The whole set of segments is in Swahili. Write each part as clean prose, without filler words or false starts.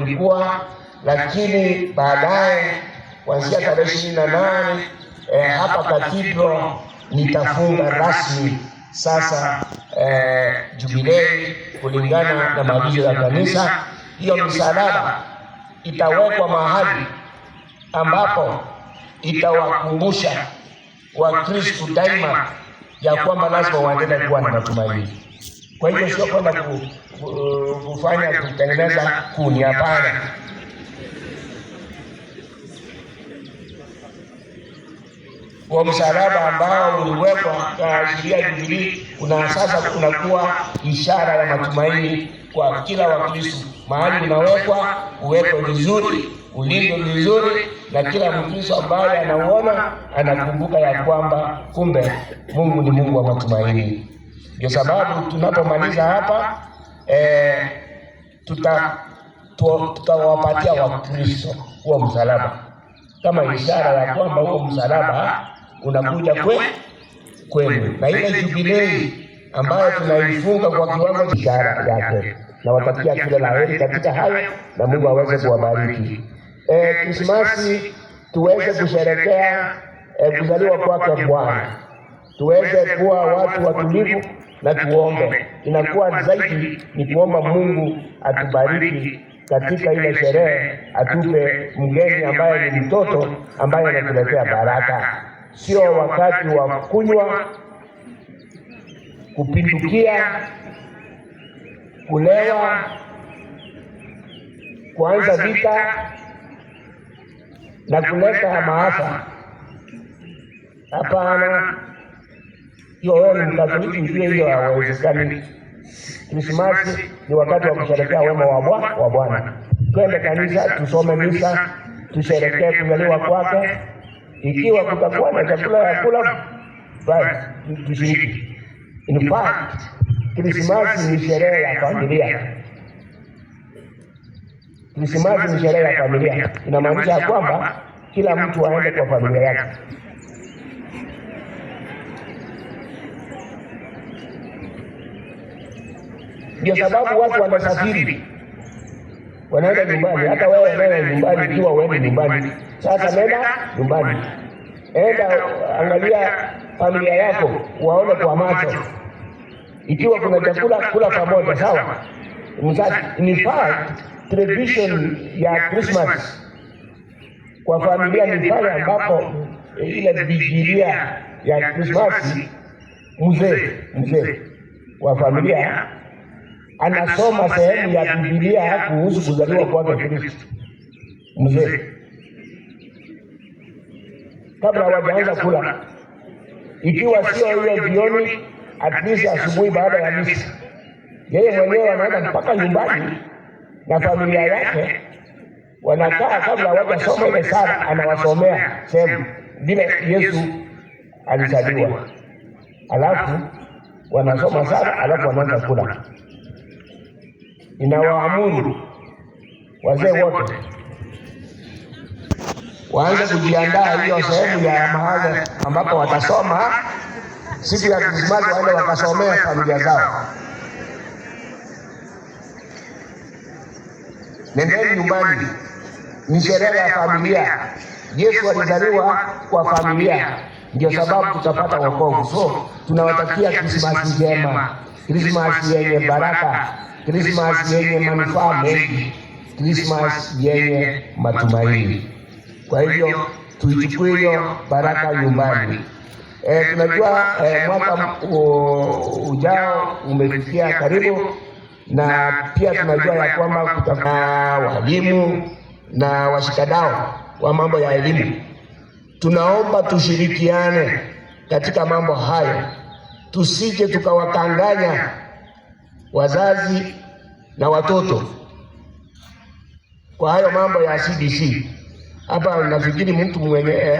kulikuwa, lakini baadaye kuanzia tarehe 28 hapa Cathedral nitafunga rasmi sasa jubilei kulingana na maagizo ya kanisa. Hiyo msalaba itawekwa mahali ambapo itawakumbusha Wakristo daima ya kwamba lazima waendelee kuwa na matumaini. Kwa hivyo sio kwenda kufanya kutengeneza kuni, hapana. Kwa msalaba ambao uliwekwa kaashiria Jubilii, sasa kunakuwa ishara ya matumaini kwa kila Wakristo. Mahali unawekwa uwekwe vizuri, ulindwe vizuri, na kila Mkristo ambaye anauona anakumbuka ya kwamba kumbe Mungu ni Mungu wa matumaini. Ndio sababu tunapomaliza hapa tutawapatia Wakristo huo msalaba kama ishara ya kwamba huo msalaba unakuja kwenu, na ile jubilei ambayo tunaifunga kwa kiwango cha ishara yake. Na watakia kila la heri katika hayo, na Mungu aweze kuwabariki. Krismasi tuweze kusherehekea kuzaliwa kwake Bwana, tuweze kuwa watu watulivu na tuombe. Inakuwa zaidi ni kuomba Mungu atubariki katika ile sherehe, atupe mgeni ambaye ni mtoto ambaye anatuletea baraka. Sio wakati wa kunywa, kupindukia, kulewa, kuanza vita na kuleta maafa. Hapana, hiyo wewe ni Mkatoliki ndio hiyo haiwezekani. Krismasi ni wakati wa kusherehekea wema wa Bwana. Twende kanisa, tusome misa, tusherehekee kuzaliwa kwake. Ikiwa kutakuwa na chakula ya kula, basi tushiriki. In fact, Krismasi ni sherehe ya familia. Krismasi ni sherehe ya familia. Inamaanisha kwamba kila mtu aende kwa familia yake. Ndio sababu watu wanasafiri, wanaenda nyumbani. Hata wewe unaenda nyumbani, ikiwa uende nyumbani, sasa nenda nyumbani. Enda angalia familia yako, waone kwa macho. Ikiwa kuna chakula, kula pamoja, sawa? In fact, tradition ya Christmas kwa familia ni pale ambapo ile vigilia ya Christmas, mzee wa familia anasoma sehemu ya Biblia kuhusu kuzaliwa kwake Kristo. Mzee kabla hawajaanza kula, ikiwa sio hiyo jioni, at least asubuhi baada ya misa, yeye mwenyewe anaenda mpaka nyumbani na familia yake, wanakaa kabla hawajasoma ile sala, anawasomea sehemu vile Yesu alizaliwa, alafu wanasoma sala, alafu wanaanza kula. Inawaamuru wazee wote waanze kujiandaa hiyo sehemu ya mahali ambapo watasoma siku ya Krismasi, waende wakasomea familia zao. Nendeni nyumbani, ni sherehe ya familia. Yesu alizaliwa kwa familia, ndio sababu tutapata wokovu. So tunawatakia Krismasi njema, Krismasi yenye baraka, Krismasi yenye manufaa mengi, Krismasi yenye matumaini. Kwa hivyo tuichukue hiyo baraka nyumbani. Tunajua mwaka ujao umefikia karibu, na pia tunajua ya kwamba kutakuwa walimu na washikadau wa mambo ya elimu. Tunaomba tushirikiane katika mambo hayo, tusije tukawakanganya wazazi na watoto kwa hayo mambo ya CBC. Hapa nafikiri mtu mwenye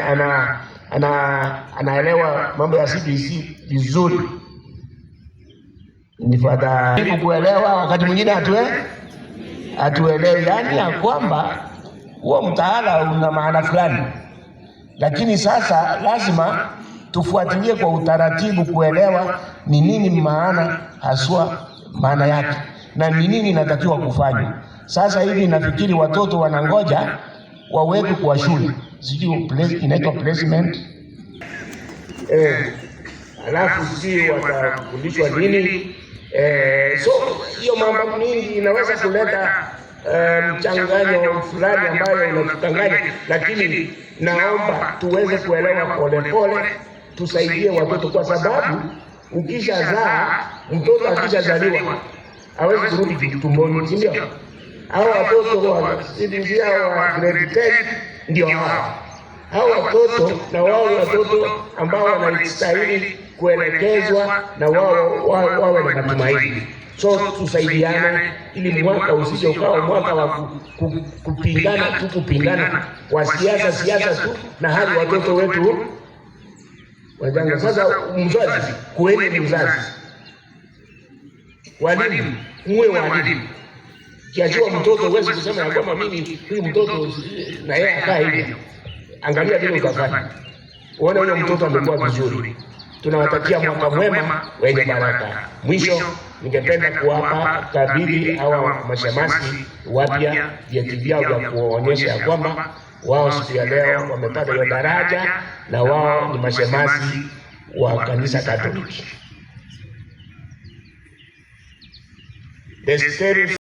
anaelewa mambo ya CBC vizuri. Ni fadhali kuelewa, wakati mwingine hatuelewi, yani ya kwamba huo mtaala una maana fulani, lakini sasa lazima tufuatilie kwa utaratibu kuelewa ni nini maana haswa maana yake na ni nini inatakiwa kufanywa. Sasa hivi nafikiri watoto wanangoja wawekwe kwa shule, sijui inaitwa placement, alafu sijui watafundishwa nini. So hiyo mambo mingi inaweza kuleta mchanganyo fulani ambayo unatutanganya, lakini naomba tuweze kuelewa polepole, tusaidie watoto, kwa sababu ukishazaa mtoto akishazaliwa hawezi kurudi tumboni, si ndio? Hao watoto wa CBC wa grade 10 ndio hao watoto, na wao watoto ambao wanastahili kuelekezwa na wao wawe na matumaini. So tusaidiane ili mwaka usije ukawa mwaka wa kupingana wa siasa tu, na hali watoto wetu wajanga. Sasa mzazi, kuweni mzazi, walimu muwe walimu. Kiajua mtoto uweze kusema ya kwamba mimi huyu mtoto na yeye akaa hivi. Angalia vile utafanya, uone huyo mtoto amekuwa vizuri. Tunawatakia mwaka mwema wenye baraka. Mwisho, ningependa kuwapa kabidhi hawa mashemasi wapya vyeti vyao vya kuonyesha ya kwamba wao siku ya leo wamepata hiyo daraja na wao ni mashemasi wa kanisa Katoliki.